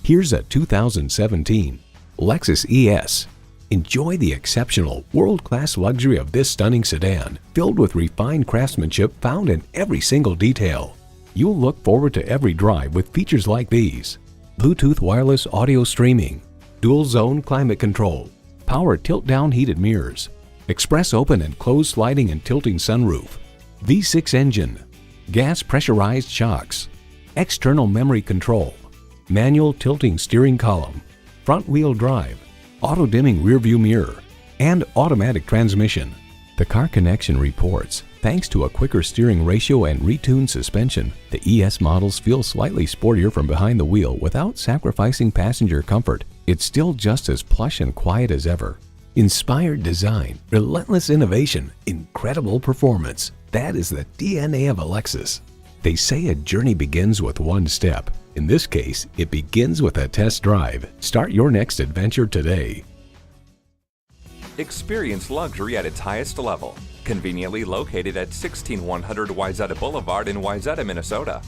Here's a 2017 Lexus ES. Enjoy the exceptional, world-class luxury of this stunning sedan, filled with refined craftsmanship found in every single detail. You'll look forward to every drive with features like these: Bluetooth wireless audio streaming, dual-zone climate control, power tilt-down heated mirrors, express open and closed sliding and tilting sunroof, V6 engine, gas pressurized shocks, external memory control, manual tilting steering column, front-wheel drive, auto-dimming rearview mirror, and automatic transmission. The Car Connection reports, thanks to a quicker steering ratio and retuned suspension, the ES models feel slightly sportier from behind the wheel without sacrificing passenger comfort. It's still just as plush and quiet as ever. Inspired design, relentless innovation, incredible performance. That is the DNA of a Lexus. They say a journey begins with one step. In this case, it begins with a test drive. Start your next adventure today. Experience luxury at its highest level. Conveniently located at 16100 Wayzata Boulevard in Wayzata, Minnesota.